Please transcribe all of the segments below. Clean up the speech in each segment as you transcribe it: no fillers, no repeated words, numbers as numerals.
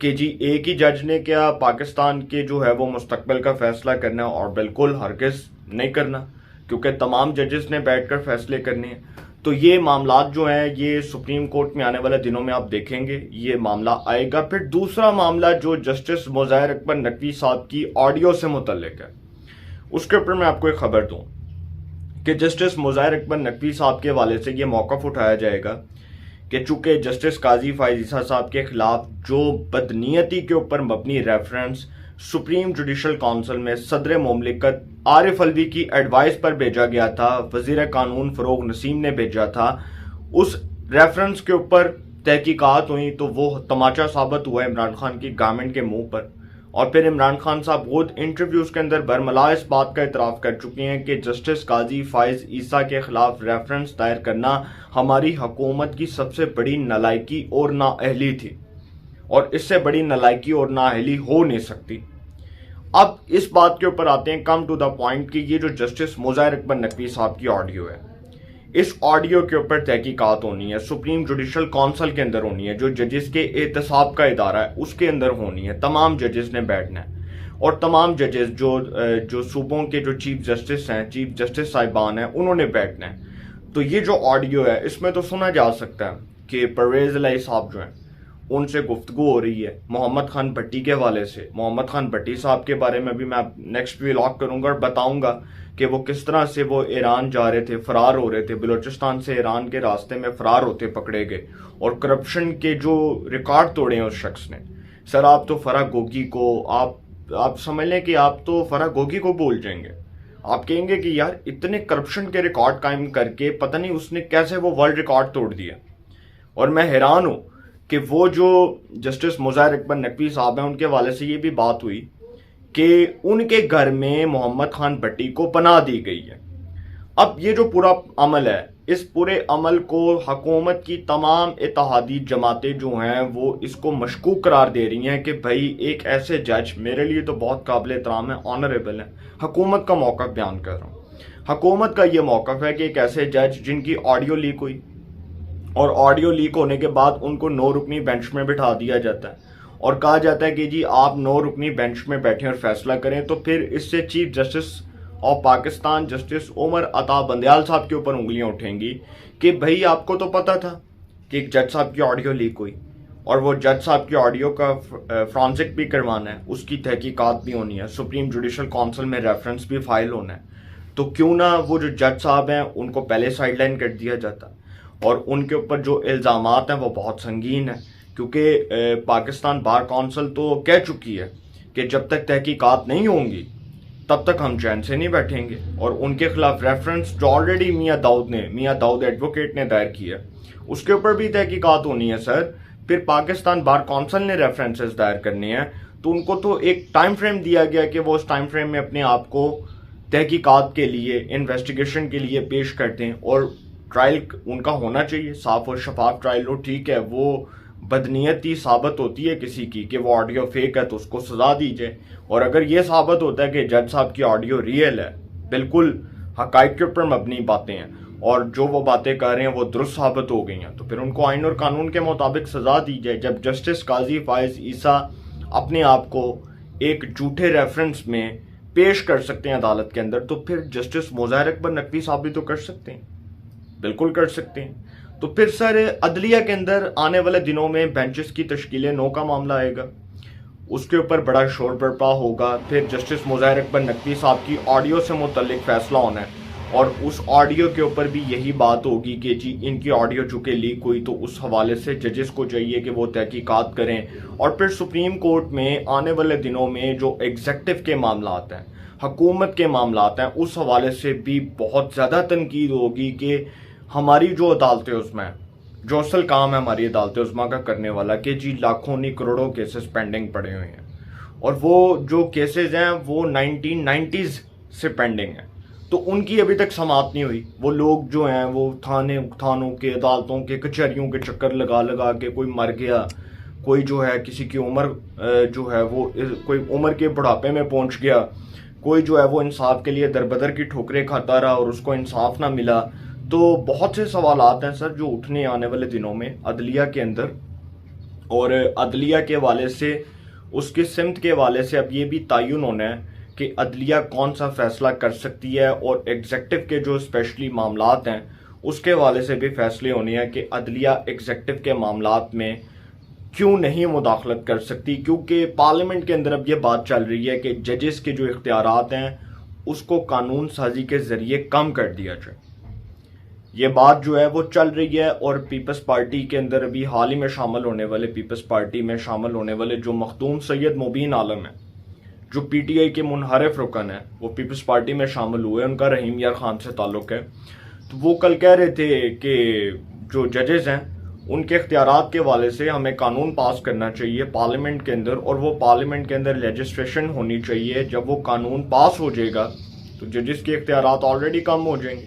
کہ جی ایک ہی جج نے کیا پاکستان کے جو ہے وہ مستقبل کا فیصلہ کرنا ہے، اور بالکل ہرگز نہیں کرنا، کیونکہ تمام ججز نے بیٹھ کر فیصلے کرنے ہیں۔ تو یہ معاملات جو ہیں یہ سپریم کورٹ میں آنے والے دنوں میں آپ دیکھیں گے یہ معاملہ آئے گا۔ پھر دوسرا معاملہ جو جسٹس مظاہر اکبر نقوی صاحب کی آڈیو سے متعلق ہے، اس کے اوپر میں آپ کو ایک خبر دوں کہ جسٹس مظاہر اکبر نقوی صاحب کے حوالے سے یہ موقف اٹھایا جائے گا کہ چونکہ جسٹس قاضی فائز عیسیٰ صاحب کے خلاف جو بدنیتی کے اوپر مبنی ریفرنس سپریم جوڈیشل کونسل میں صدر مملکت عارف الوی کی ایڈوائس پر بھیجا گیا تھا، وزیر قانون فروغ نسیم نے بھیجا تھا، اس ریفرنس کے اوپر تحقیقات ہوئی تو وہ تماچا ثابت ہوا عمران خان کی گورنمنٹ کے منہ پر، اور پھر عمران خان صاحب خود انٹرویوز کے اندر برملا اس بات کا اعتراف کر چکے ہیں کہ جسٹس قاضی فائز عیسیٰ کے خلاف ریفرنس دائر کرنا ہماری حکومت کی سب سے بڑی نالائکی اور نااہلی تھی، اور اس سے بڑی نالائکی اور نااہلی ہو نہیں سکتی۔ اب اس بات کے اوپر آتے ہیں کم ٹو دا پوائنٹ کہ یہ جو جسٹس مظاہر اکبر نقوی صاحب کی آڈیو ہے، اس آڈیو کے اوپر تحقیقات ہونی ہے، سپریم جوڈیشل کونسل کے اندر ہونی ہے، جو ججز کے احتساب کا ادارہ ہے اس کے اندر ہونی ہے، تمام ججز نے بیٹھنا ہے، اور تمام ججز جو صوبوں کے جو چیف جسٹس ہیں، چیف جسٹس صاحبان ہیں، انہوں نے بیٹھنا ہے۔ تو یہ جو آڈیو ہے اس میں تو سنا جا سکتا ہے کہ پرویز الہی صاحب جو ہیں ان سے گفتگو ہو رہی ہے محمد خان بھٹی کے حوالے سے۔ محمد خان بھٹی صاحب کے بارے میں بھی میں نیکسٹ ویلاگ کروں گا اور بتاؤں گا کہ وہ کس طرح سے وہ ایران جا رہے تھے، فرار ہو رہے تھے، بلوچستان سے ایران کے راستے میں فرار ہوتے پکڑے گئے، اور کرپشن کے جو ریکارڈ توڑے ہیں اس شخص نے۔ سر آپ تو فرح گوگی کو آپ سمجھ لیں کہ آپ تو فرح گوگی کو بھول جائیں گے، آپ کہیں گے کہ یار اتنے کرپشن کے ریکارڈ قائم کر کے پتہ نہیں اس نے کیسے وہ ورلڈ ریکارڈ توڑ دیا۔ اور میں حیران ہوں کہ وہ جو جسٹس مظاہر اکبر نقوی صاحب ہیں ان کے حوالے سے یہ بھی بات ہوئی کہ ان کے گھر میں محمد خان بھٹی کو پناہ دی گئی ہے۔ اب یہ جو پورا عمل ہے، اس پورے عمل کو حکومت کی تمام اتحادی جماعتیں جو ہیں وہ اس کو مشکوک قرار دے رہی ہیں کہ بھائی ایک ایسے جج، میرے لیے تو بہت قابل احترام ہے، آنریبل ہے، حکومت کا موقف بیان کر رہا ہوں، حکومت کا یہ موقف ہے کہ ایک ایسے جج جن کی آڈیو لیک ہوئی، اور آڈیو لیک ہونے کے بعد ان کو 9 رکنی بینچ میں بٹھا دیا جاتا ہے اور کہا جاتا ہے کہ جی آپ 9 رکنی بینچ میں بیٹھیں اور فیصلہ کریں، تو پھر اس سے chief justice of Pakistan justice Umar Ata Bandial صاحب کے اوپر انگلیاں اٹھیں گی کہ بھئی آپ کو تو پتہ تھا کہ ایک جج صاحب کی آڈیو لیک ہوئی، اور وہ جج صاحب کی آڈیو کا فرانسک بھی کروانا ہے، اس کی تحقیقات بھی ہونی ہے، سپریم جوڈیشل کونسل میں ریفرنس بھی فائل ہونا ہے، تو کیوں نہ وہ جو جج صاحب ہیں ان کو پہلے سائڈ لائن کر دیا جاتا، اور ان کے اوپر جو الزامات ہیں وہ بہت سنگین ہیں، کیونکہ پاکستان بار کونسل تو کہہ چکی ہے کہ جب تک تحقیقات نہیں ہوں گی تب تک ہم چین سے نہیں بیٹھیں گے، اور ان کے خلاف ریفرنس جو آلریڈی میاں داؤد ایڈوکیٹ نے دائر کیا اس کے اوپر بھی تحقیقات ہونی ہے سر۔ پھر پاکستان بار کونسل نے ریفرنسز دائر کرنے ہیں، تو ان کو تو ایک ٹائم فریم دیا گیا کہ وہ اس ٹائم فریم میں اپنے آپ کو تحقیقات کے لیے، انویسٹیگیشن کے لیے پیش کرتے ہیں، اور ٹرائل ان کا ہونا چاہیے، صاف اور شفاف ٹرائل ہو۔ ٹھیک ہے وہ بدنیتی ثابت ہوتی ہے کسی کی کہ وہ آڈیو فیک ہے تو اس کو سزا دی جائے، اور اگر یہ ثابت ہوتا ہے کہ جج صاحب کی آڈیو ریئل ہے، بالکل حقائق کے اوپر مبنی باتیں ہیں، اور جو وہ باتیں کر رہے ہیں وہ درست ثابت ہو گئی ہیں، تو پھر ان کو آئین اور قانون کے مطابق سزا دی جائے۔ جب جسٹس قاضی فائز عیسیٰ اپنے آپ کو ایک جھوٹے ریفرنس میں پیش کر سکتے ہیں عدالت کے اندر، تو پھر جسٹس مظاہر اکبر نقوی صاحب بھی تو کر سکتے ہیں، بالکل کر سکتے ہیں۔ تو پھر سر عدلیہ کے اندر آنے والے دنوں میں بینچز کی تشکیل 9 کا معاملہ آئے گا، اس کے اوپر بڑا شور برپا ہوگا۔ پھر جسٹس مظاہر اکبر نقوی صاحب کی آڈیو سے متعلق فیصلہ ہونا ہے، اور اس آڈیو کے اوپر بھی یہی بات ہوگی کہ جی ان کی آڈیو چونکہ لیک ہوئی تو اس حوالے سے ججز کو چاہیے کہ وہ تحقیقات کریں، اور پھر سپریم کورٹ میں آنے والے دنوں میں جو ایگزیکٹو کے معاملات ہیں، حکومت کے معاملات ہیں، اس حوالے سے بھی بہت زیادہ تنقید ہوگی کہ ہماری جو عدالت عظمیٰ ہے، جو اصل کام ہے ہماری عدالت عظمیٰ کا کرنے والا، کہ جی لاکھوں نہیں کروڑوں کیسز پینڈنگ پڑے ہوئے ہیں، اور وہ جو کیسز ہیں وہ 1990s سے پینڈنگ ہیں، تو ان کی ابھی تک سماعت نہیں ہوئی۔ وہ لوگ جو ہیں وہ تھانوں کے، عدالتوں کے، کچہریوں کے چکر لگا کے، کوئی مر گیا، کوئی جو ہے کسی کی عمر جو ہے وہ کوئی عمر کے بڑھاپے میں پہنچ گیا، کوئی جو ہے وہ انصاف کے لیے دربدر کی ٹھوکریں کھاتا رہا اور اس کو انصاف نہ ملا۔ تو بہت سے سوالات ہیں سر جو اٹھنے آنے والے دنوں میں عدلیہ کے اندر، اور عدلیہ کے حوالے سے اس کی سمت کے حوالے سے اب یہ بھی تعین ہونا ہے کہ عدلیہ کون سا فیصلہ کر سکتی ہے، اور ایگزیکٹو کے جو اسپیشلی معاملات ہیں اس کے حوالے سے بھی فیصلے ہونے ہیں کہ عدلیہ ایگزیکٹو کے معاملات میں کیوں نہیں مداخلت کر سکتی، کیونکہ پارلیمنٹ کے اندر اب یہ بات چل رہی ہے کہ ججز کے جو اختیارات ہیں اس کو قانون سازی کے ذریعے کم کر دیا جائے۔ یہ بات جو ہے وہ چل رہی ہے، اور پیپلز پارٹی کے اندر ابھی حال ہی میں شامل ہونے والے پیپلز پارٹی میں شامل ہونے والے جو مخدوم سید مبین عالم ہیں، جو پی ٹی آئی کے منحرف رکن ہیں، وہ پیپلز پارٹی میں شامل ہوئے، ان کا رحیم یار خان سے تعلق ہے۔ تو وہ کل کہہ رہے تھے کہ جو ججز ہیں ان کے اختیارات کے حوالے سے ہمیں قانون پاس کرنا چاہیے پارلیمنٹ کے اندر، اور وہ پارلیمنٹ کے اندر لیجسلیشن ہونی چاہیے۔ جب وہ قانون پاس ہو جائے گا تو ججز کے اختیارات آلریڈی کم ہو جائیں گے۔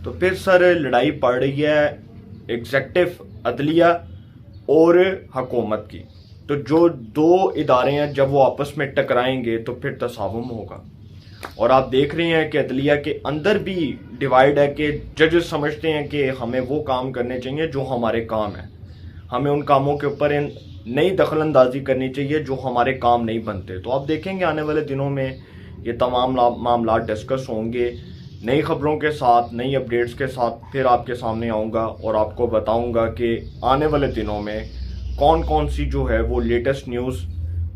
تو پھر سر لڑائی پڑ رہی ہے ایگزیکٹو عدلیہ اور حکومت کی، تو جو دو ادارے ہیں جب وہ آپس میں ٹکرائیں گے تو پھر تصادم ہوگا۔ اور آپ دیکھ رہے ہیں کہ عدلیہ کے اندر بھی ڈیوائیڈ ہے کہ ججز سمجھتے ہیں کہ ہمیں وہ کام کرنے چاہیے جو ہمارے کام ہیں، ہمیں ان کاموں کے اوپر نئی دخل اندازی کرنی چاہیے جو ہمارے کام نہیں بنتے۔ تو آپ دیکھیں گے آنے والے دنوں میں یہ تمام معاملات ڈسکس ہوں گے، نئی خبروں کے ساتھ، نئی اپڈیٹس کے ساتھ پھر آپ کے سامنے آؤں گا اور آپ کو بتاؤں گا کہ آنے والے دنوں میں کون کون سی جو ہے وہ لیٹسٹ نیوز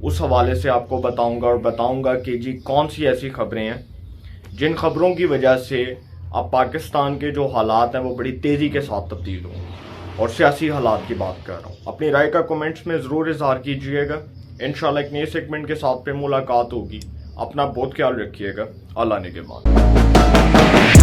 اس حوالے سے آپ کو بتاؤں گا، اور بتاؤں گا کہ جی کون سی ایسی خبریں ہیں جن خبروں کی وجہ سے اب پاکستان کے جو حالات ہیں وہ بڑی تیزی کے ساتھ تبدیل ہوں، اور سیاسی حالات کی بات کر رہا ہوں۔ اپنی رائے کا کومنٹس میں ضرور اظہار کیجئے گا۔ انشاءاللہ ایک نئے سیگمنٹ کے ساتھ پہ ملاقات ہوگی۔ اپنا بہت خیال رکھیے گا۔ اللہ نگہبان۔